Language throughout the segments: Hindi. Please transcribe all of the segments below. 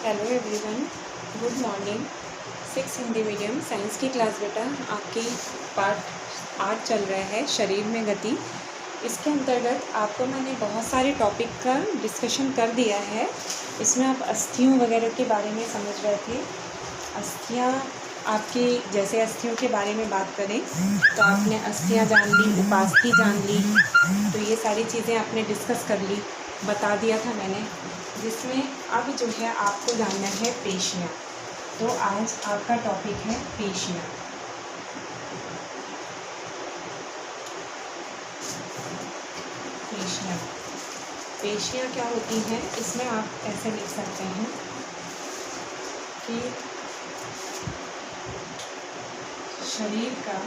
Hello everyone, good morning. 6 Hindi medium science की क्लास बेटा आपकी पार्ट 8 चल रहा है, शरीर में गति। इसके अंतर्गत आपको मैंने बहुत सारे टॉपिक का डिस्कशन कर दिया है। इसमें आप अस्थियों वगैरह के बारे में समझ रहे थे। अस्थियाँ आपकी, जैसे अस्थियों के बारे में बात करें तो आपने अस्थियाँ जान ली, उपास्थि जान ली, तो ये सारी चीज़ें आपने डिस्कस कर ली, बता दिया था मैंने। जिसमें अब जो है आपको जानना है पेशियाँ। तो आज आपका टॉपिक है पेशियाँ। पेशियाँ पेशियाँ क्या होती हैं? इसमें आप ऐसे लिख सकते हैं कि शरीर का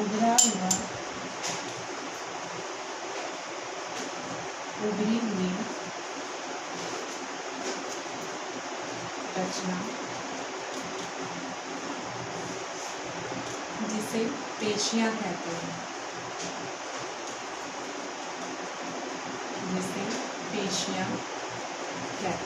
उभरा हुआ, उभरी हुई रचना, जिसे पेशियाँ कहते हैं, जिसे पेशियाँ कहते हैं।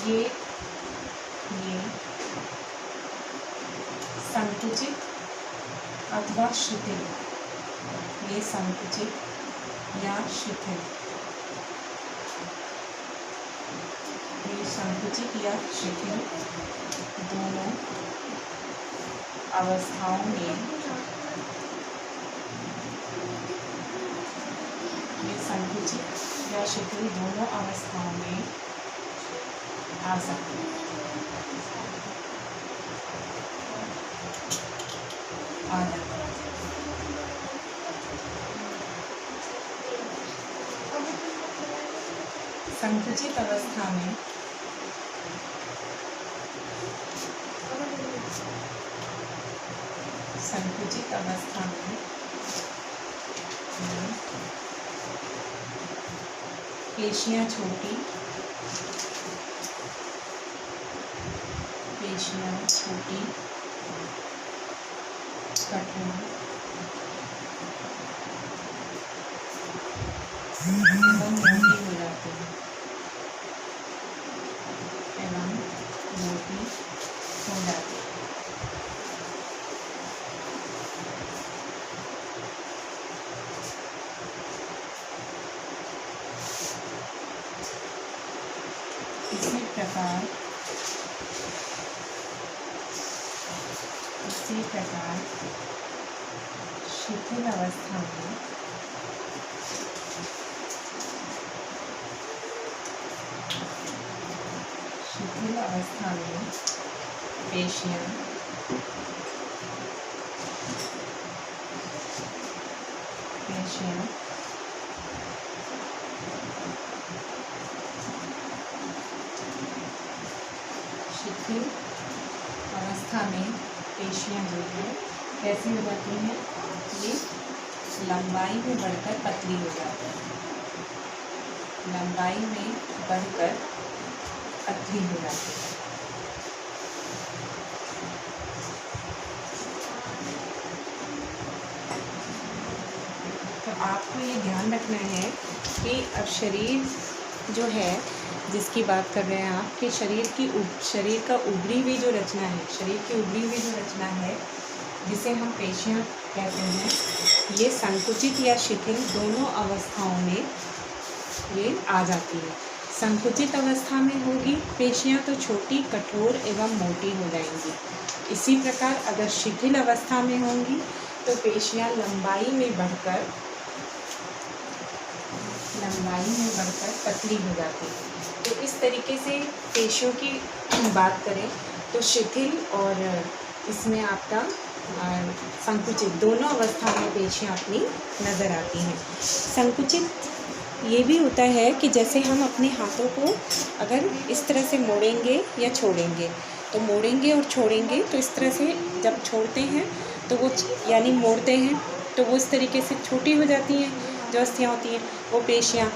ये संकुचित अथवा शिथिल, ये संकुचित या शिथिल, ये संकुचित या शिथिल दोनों अवस्थाओं में, ये संकुचित या शिथिल दोनों अवस्थाओं में आ सकते हैं, आ जाते हैं। संकुचित अवस्था में पेशियाँ छोटी, कठोर एवं मोटी हो जाती है, इसी प्रकार शिथिल अवस्था में पेशियाँ शिथिल अवस्था में पेशियाँ जो है कैसी हो जाती हैं? ये लंबाई में बढ़कर पतली हो जाती है, लंबाई में बढ़कर पतली हो जाती है। तो आपको ये ध्यान रखना है कि अब शरीर जो है, जिसकी बात कर रहे हैं आप, कि शरीर का उभरी हुई जो रचना है, शरीर की उभरी हुई जो रचना है, जिसे हम पेशियाँ कहते हैं, ये संकुचित या शिथिल दोनों अवस्थाओं में ये आ जाती है। संकुचित अवस्था में होगी पेशियाँ तो छोटी, कठोर एवं मोटी हो जाएंगी। इसी प्रकार अगर शिथिल अवस्था में होंगी तो पेशियाँ लंबाई में बढ़कर पतली हो जाती है। तो इस तरीके से पेशियों की बात करें तो शिथिल और इसमें आपका संकुचित दोनों अवस्था में पेशियाँ अपनी नज़र आती हैं। संकुचित ये भी होता है कि जैसे हम अपने हाथों को अगर इस तरह से मोड़ेंगे या छोड़ेंगे, तो मोड़ेंगे और छोड़ेंगे, तो इस तरह से जब छोड़ते हैं तो वो यानी मोड़ते हैं तो वो इस तरीके से छोटी हो जाती हैं जो अस्थियाँ होती हैं, वो पेशियाँ।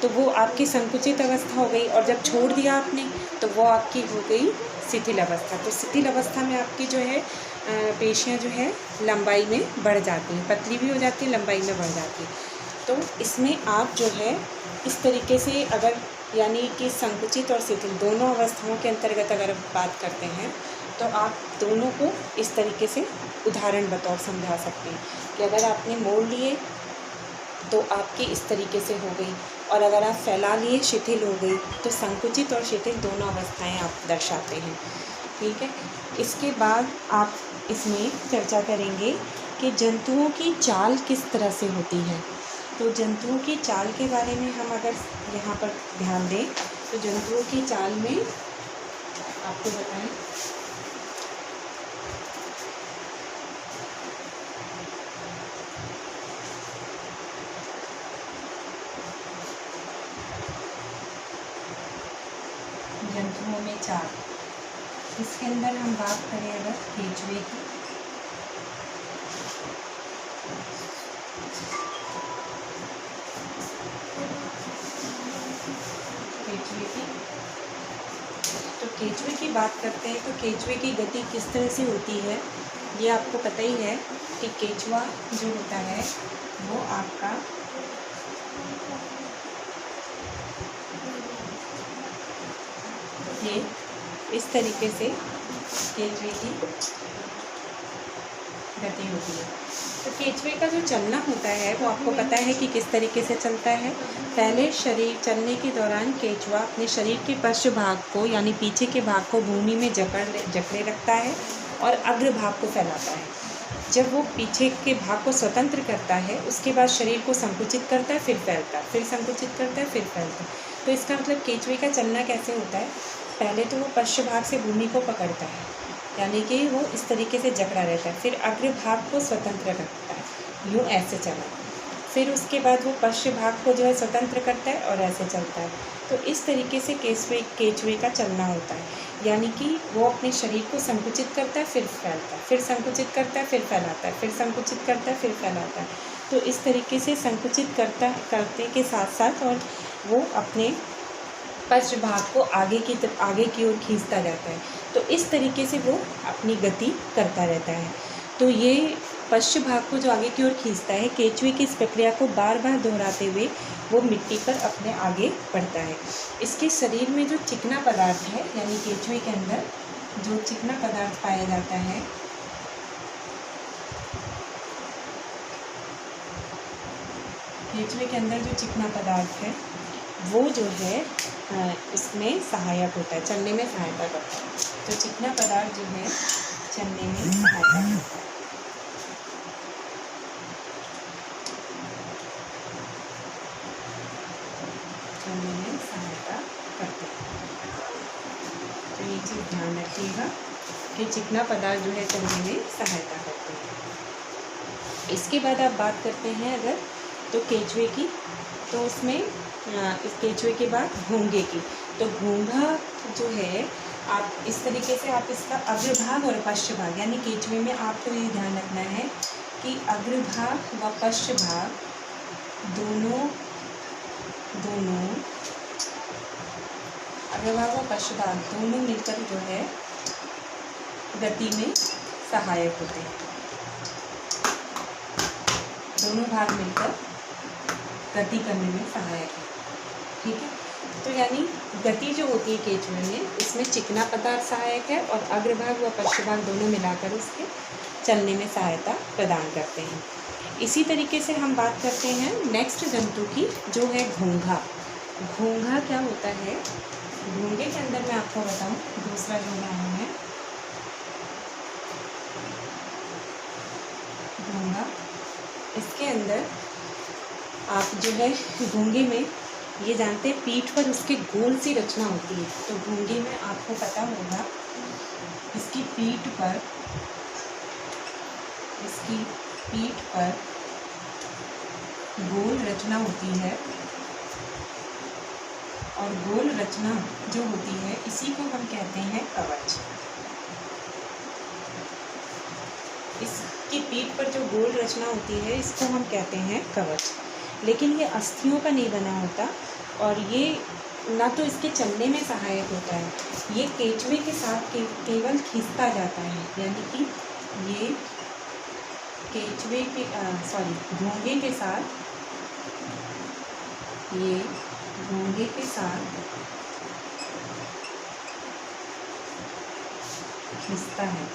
तो वो आपकी संकुचित अवस्था हो गई, और जब छोड़ दिया आपने तो वो आपकी हो गई शिथिल अवस्था। तो शिथिल अवस्था में आपकी जो है पेशियाँ जो है लंबाई में बढ़ जाती हैं, पतली भी हो जाती है, लंबाई में बढ़ जाती है। तो इसमें आप जो है इस तरीके से, अगर यानी कि संकुचित और शिथिल दोनों अवस्थाओं के अंतर्गत अगर बात करते हैं तो आप दोनों को इस तरीके से उदाहरण बतौर समझा सकते हैं कि अगर आपने मोड़ लिए तो आपकी इस तरीके से हो गई, और अगर आप फैला लिए शिथिल हो गई। तो संकुचित और शिथिल दोनों अवस्थाएं आप दर्शाते हैं। ठीक है, इसके बाद आप इसमें चर्चा करेंगे कि जंतुओं की चाल किस तरह से होती है। तो जंतुओं की चाल के बारे में हम अगर यहाँ पर ध्यान दें तो जंतुओं की चाल में आपको बताएं, जंतुओं में चाल, इसके अंदर हम बात करें अगर केंचुए की, तो केंचुए की बात करते हैं तो केंचुए की गति किस तरह से होती है ये आपको पता ही है कि केंचुआ जो होता है वो आपका ये इस तरीके से केंचुए की गति होती है। तो केंचुए का जो चलना होता है वो आपको पता है कि किस तरीके से चलता है। पहले शरीर चलने के दौरान केंचुआ अपने शरीर के पश्च भाग को यानी पीछे के भाग को भूमि में जकड़े रखता है और अग्र भाग को फैलाता है। जब वो पीछे के भाग को स्वतंत्र करता है उसके बाद शरीर को संकुचित करता है, फिर फैलता है, फिर संकुचित करता है, फिर फैलता है। तो इसका मतलब केंचुए का चलना कैसे होता है, पहले तो वो पश्च भाग से भूमि को पकड़ता है यानी कि वो इस तरीके से जकड़ा रहता है, फिर अग्र भाग को स्वतंत्र रखता है, यूँ ऐसे चला, फिर उसके बाद वो पश्च भाग को जो है स्वतंत्र करता है और ऐसे चलता है। तो इस तरीके से केंचुए का चलना होता है, यानी कि वो अपने शरीर को संकुचित करता है, फिर फैलता है, फिर संकुचित करता है, फिर फैलाता है, फिर संकुचित करता है, फिर फैलाता है। तो इस तरीके से संकुचित करते के साथ साथ और वो अपने पश्च भाग को आगे की ओर खींचता जाता है। तो इस तरीके से वो अपनी गति करता रहता है। तो ये पश्च भाग को जो आगे की ओर खींचता है, केंचुए की इस प्रक्रिया को बार बार दोहराते हुए वो मिट्टी पर अपने आगे बढ़ता है। इसके शरीर में जो चिकना पदार्थ है यानी केंचुए के अंदर जो चिकना पदार्थ पाया जाता है, केंचुए के अंदर जो चिकना पदार्थ है वो जो है इसमें सहायक होता है, चलने में सहायता करता है। तो चिकना पदार्थ जो है चलने में सहायता करता है। चलने में सहायता करते हैं। तो ये चीज़ ध्यान रखिएगा कि चिकना पदार्थ जो है चलने में सहायता करते हैं। इसके बाद आप बात करते हैं अगर तो केंचुए की, तो उसमें इस केंचुए के बाद घोंघे की। तो घोंघा जो है आप इस तरीके से आप इसका अग्रभाग और पश्च भाग यानी केंचुए में आपको ये ध्यान रखना है कि अग्रभाग व पश्च भाग दोनों अग्रभाग व पश्च भाग दोनों मिलकर जो है गति में सहायक होते हैं। दोनों भाग मिलकर गति करने में सहायक है। ठीक है, तो यानी गति जो होती है केंचुए में इसमें चिकना पदार्थ सहायक है और अग्रभाग व पश्च भाग दोनों मिलाकर उसके चलने में सहायता प्रदान करते हैं। इसी तरीके से हम बात करते हैं नेक्स्ट जंतु की जो है घोंघा। घोंघा क्या होता है, घोंघे के अंदर मैं आपको बताऊं दूसरा जो नाम है घोंघा। इसके अंदर आप जो है घोंघे में ये जानते हैं पीठ पर उसके गोल सी रचना होती है। तो घोंघे में आपको पता होगा इसकी पीठ पर गोल रचना होती है और गोल रचना जो होती है इसी को हम कहते हैं कवच। इसकी पीठ पर जो गोल रचना होती है इसको हम कहते हैं कवच। लेकिन ये अस्थियों का नहीं बना होता, और ये ना तो इसके चलने में सहायक होता है, ये केचुए के साथ केवल खींचता जाता है, यानी कि ये केचुए के घोंगे के साथ, ये घोंगे के साथ खींचता है।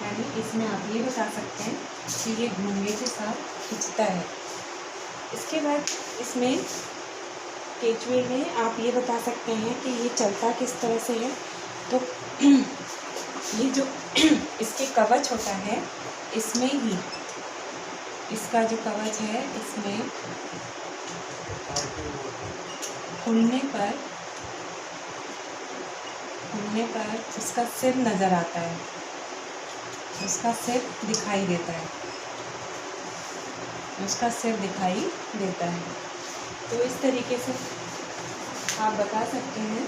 यानी इसमें आप ये बता सकते हैं कि ये घोंगे के साथ खींचता है। इसके बाद इसमें केचुए में आप ये बता सकते हैं कि ये चलता किस तरह से है। तो ये जो इसके कवच होता है, इसमें ही इसका जो कवच है, इसमें खुलने पर उसका सिर नज़र आता है, उसका सिर दिखाई देता है, उसका सिर दिखाई देता है। तो इस तरीके से आप बता सकते हैं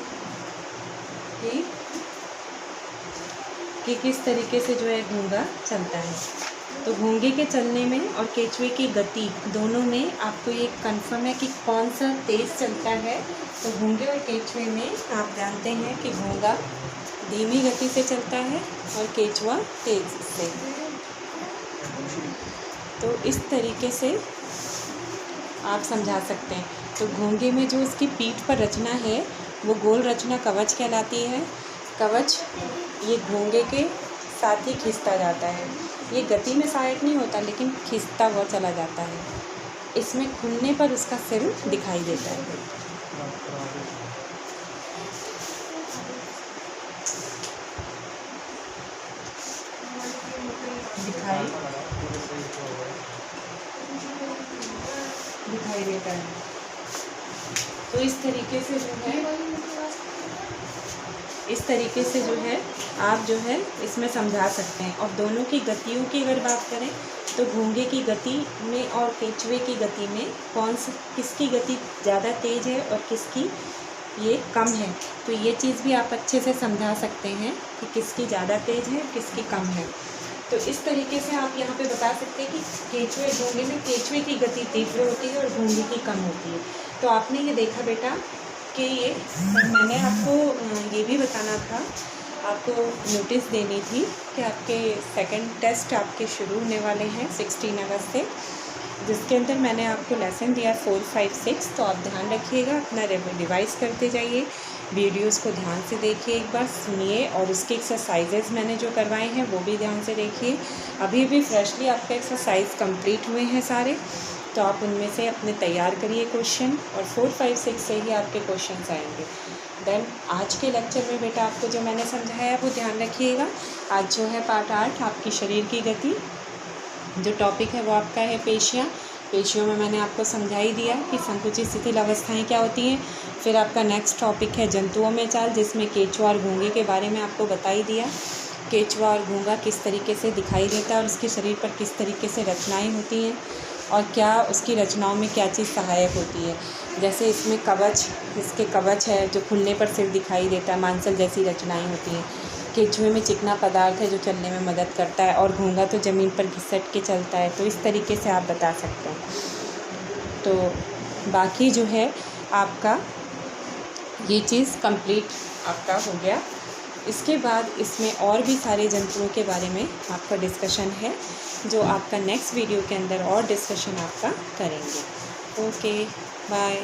कि किस तरीके से जो है घोंगा चलता है। तो घोंगे के चलने में और केचुए की गति दोनों में आपको ये कंफर्म है कि कौन सा तेज़ चलता है। तो घोंगे और केचुए में आप जानते हैं कि घोंगा धीमी गति से चलता है और केचुआ तेज़ से। तो इस तरीके से आप समझा सकते हैं। तो घोंगे में जो इसकी पीठ पर रचना है वो गोल रचना कवच कहलाती है। कवच ये घोंगे के साथ ही खींचता जाता है, ये गति में सहायक नहीं होता लेकिन खींचता हुआ चला जाता है। इसमें खुलने पर उसका सिर दिखाई देता है। दिखाई देता है। तो इस तरीके से जो है आप जो है इसमें समझा सकते हैं। और दोनों की गतियों की अगर बात करें तो घोंगे की गति में और केचुए की गति में किसकी गति ज़्यादा तेज़ है और किसकी ये कम है। तो ये चीज़ भी आप अच्छे से समझा सकते हैं कि किसकी ज़्यादा तेज़ है, किसकी कम है। तो इस तरीके से आप यहाँ पे बता सकते हैं कि घोंगे में केचुए की गति तीव्र होती है और घोंगे की कम होती है। तो आपने ये देखा बेटा कि ये मैंने आपको ये भी बताना था, आपको नोटिस देनी थी कि आपके सेकंड टेस्ट आपके शुरू होने वाले हैं 16 अगस्त से, जिसके अंदर मैंने आपको लेसन दिया 4, 5, 6। तो आप ध्यान रखिएगा, अपना रिवाइज़ करते जाइए, वीडियोस को ध्यान से देखिए, एक बार सुनिए और उसके एक्सरसाइजेज मैंने जो करवाए हैं वो भी ध्यान से देखिए। अभी फ्रेशली आपका एक्सरसाइज कंप्लीट हुए हैं सारे, तो आप उनमें से अपने तैयार करिए क्वेश्चन और 4, 5, 6 से ही आपके क्वेश्चंस आएंगे। देन आज के लेक्चर में बेटा आपको जो मैंने समझाया वो ध्यान रखिएगा। आज जो है पार्ट 8 आपकी शरीर की गति, जो टॉपिक है वो आपका है पेशियाँ। पेशियों में मैंने आपको समझा ही दिया कि संकुचित शिथिल अवस्थाएँ क्या होती हैं। फिर आपका नेक्स्ट टॉपिक है जंतुओं में चाल, जिसमें केचुआ और घोंगे के बारे में आपको बता ही दिया। केचुआ और घोंगा किस तरीके से दिखाई देता है और उसके शरीर पर किस तरीके से रचनाएँ होती हैं और क्या उसकी रचनाओं में क्या चीज़ सहायक होती है। जैसे इसमें कवच, इसके कवच है जो खुलने पर सिर दिखाई देता है, मांसल जैसी रचनाएँ होती हैं। केचुए में चिकना पदार्थ है जो चलने में मदद करता है और घोंगा तो ज़मीन पर घिसट के चलता है। तो इस तरीके से आप बता सकते हैं। तो बाकी जो है आपका ये चीज़ कंप्लीट आपका हो गया। इसके बाद इसमें और भी सारे जंतुओं के बारे में आपका डिस्कशन है, जो आपका नेक्स्ट वीडियो के अंदर और डिस्कशन आपका करेंगे। Okay, bye.